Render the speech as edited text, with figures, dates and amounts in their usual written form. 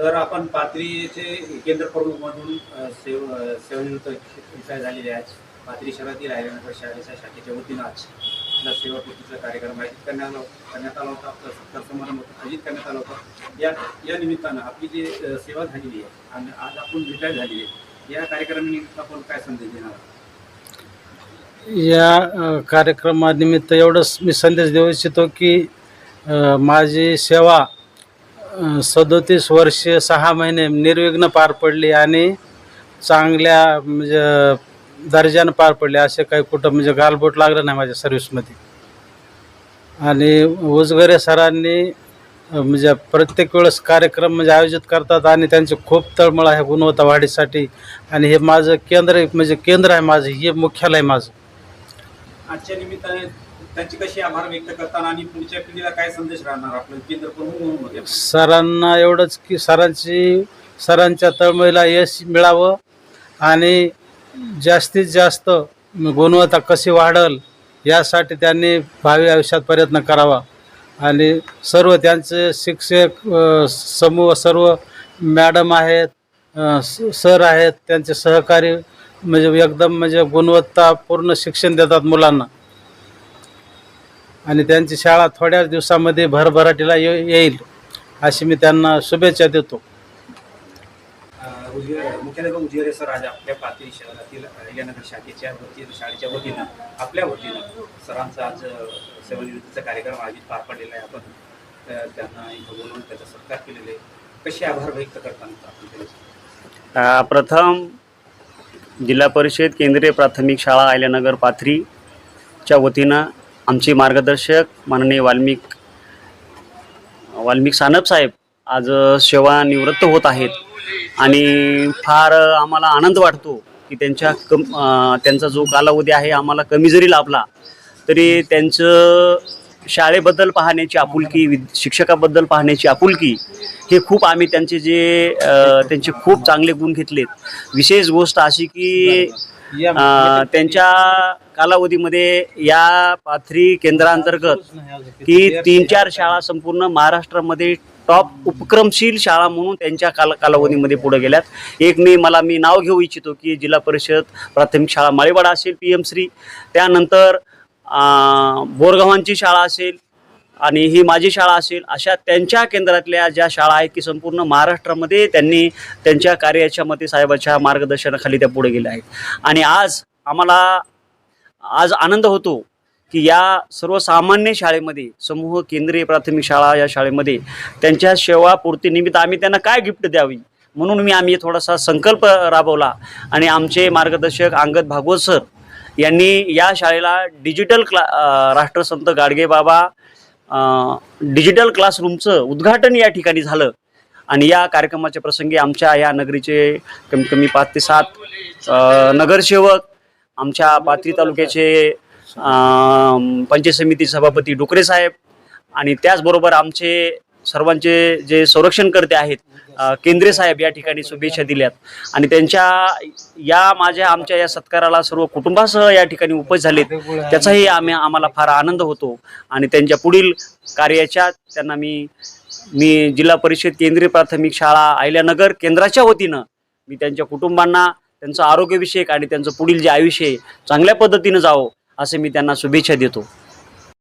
Sir, आपण पाथरीचे केंद्र प्रमुख म्हणून सेवानिवृत्त रिटायर झालेले आहेत. पाथरी शहरातील आयल्यानगर शाळेच्या शाखेच्या वतीनं आज आपला सेवापूर्तीचा कार्यक्रम आयोजित करण्यात आला होता. आपला सत्कार समारंभ आयोजित करण्यात आला होता. या निमित्तानं आपली जी सेवा झालेली आहे आणि आज आपण रिटायर झालेली आहे, या कार्यक्रमानिमित्त आपण काय संदेश देणार? या कार्यक्रमानिमित्त एवढंच मी संदेश देऊ इच्छितो की माझी सेवा 37 वर्षे 6 महिने निर्विघ्न पार पडली आणि चांगल्या म्हणजे दर्जानं पार पडले. असे काही कुठं म्हणजे गालबोट लागलं नाही माझ्या सर्व्हिसमध्ये. आणि उजगरे सरांनी म्हणजे प्रत्येक वेळेस कार्यक्रम म्हणजे आयोजित करतात आणि त्यांचे खूप तळमळ आहे गुणवत्ता वाढीसाठी. आणि हे माझं केंद्र म्हणजे केंद्र आहे माझं, हे मुख्यालय आहे माझं. आजच्या निमित्ताने त्यांची कशी आभार व्यक्त करताना आणि पुढच्या पिढीला काय संदेश राहणार आपलं केंद्र प्रमुख म्हणून? सरांना एवढंच की सरांच्या तळमळीला यश मिळावं आणि जास्तीत जास्त गुणवत्ता कशी वाढेल यासाठी त्यांनी भावी आयुष्यात प्रयत्न करावा. आणि सर्व त्यांचे शिक्षक समूह, सर्व मॅडम आहेत, सर आहेत, त्यांचे सहकारी म्हणजे एकदम म्हणजे गुणवत्तापूर्ण शिक्षण देतात मुलांना. आणि त्यांची शाळा थोड्याच दिवसामध्ये भरभराटीला येईल अशी मी त्यांना शुभेच्छा देतो. मुख्याध्यापक उजिरे सर आज आपल्या पाथरी शहरातील आयल्यानगर शाळेच्या वतीनं आपल्या वतीनं सरांचा आज सेवानिवृत्तीचा कार्यक्रम आयोजित पार पडलेला आहे. आपण त्यांना इथं बोलवून त्याचा सत्कार केलेला आहे. कसे आभार व्यक्त करताना? प्रथम जिल्हा परिषद केंद्रीय प्राथमिक शाळा आयल्यानगर पाथरीच्या वतीनं आमचे मार्गदर्शक माननीय वाल्मिक सानप साहेब आज सेवानिवृत्त होत आहेत. आणि फार आम्हाला आनंद वाटतो की त्यांचा जो कालावधी आहे आम्हाला कमी जरी लाभला तरी त्यांचं शाळेबद्दल पाहण्याची आपुलकी, शिक्षकाबद्दल पाहण्याची आपुलकी, हे खूप आम्ही त्यांचे खूप चांगले गुण घेतलेत. विशेष गोष्ट अशी की त्यांच्या कालावधीमध्ये या पाथरी केंद्रांतर्गत की 3-4 शाळा संपूर्ण महाराष्ट्रामध्ये टॉप उपक्रमशील शाळा म्हणून त्यांच्या कालावधीमध्ये पुढे गेल्यात. एक मी नाव घेऊ इच्छितो की जिल्हा परिषद प्राथमिक शाळा माळीवाडा असेल, PM श्री, त्यानंतर बोरगावांची शाळा असेल आणि ही माझी शाळा असेल, अशा त्यांच्या केंद्रातल्या ज्या शाळा आहेत की संपूर्ण महाराष्ट्रामध्ये त्यांनी त्यांच्या कार्याच्या मते साहेबाच्या मार्गदर्शनाखाली त्या पुढे गेल्या आहेत. आणि आम्हाला आनंद होतो की या सर्वसामान्य शाळेमध्ये समूह केंद्रीय प्राथमिक शाळा या शाळेमध्ये त्यांच्या सेवापूर्तीनिमित्त आम्ही त्यांना काय गिफ्ट द्यावी म्हणून आम्ही थोडासा संकल्प राबवला. आणि आमचे मार्गदर्शक अंगद भागवत सर यांनी या शाळेला डिजिटल राष्ट्रसंत गाडगेबाबा डिजिटल क्लासरूमचं उद्घाटन या ठिकाणी झालं. आणि या कार्यक्रमाच्या प्रसंगी आमच्या या नगरीचे कमीत कमी 5 ते 7 नगरसेवक, आमच्या पाथरी तालुक्याचे पंचायत समिती सभापती डुकरे साहेब आणि त्याचबरोबर आमचे सर्वांचे जे संरक्षणकर्ते आहेत केंद्रे साहेब या ठिकाणी शुभेच्छा दिल्यात. आणि आमच्या या सत्काराला सर्व कुटुंबासह या ठिकाणी उपस्थित झालेत, त्याचाही आम्हाला फार आनंद होतो. आणि त्यांच्या पुढील कार्याच्या त्यांना मी जिल्हा परिषद केंद्रीय प्राथमिक शाळा आयल्यानगर केंद्राच्या वतीनं मी त्यांच्या कुटुंबांना त्यांचं आरोग्यविषयक आणि त्यांचं पुढील जे आयुष्य चांगल्या पद्धतीनं जावं असे मी त्यांना शुभेच्छा देतो.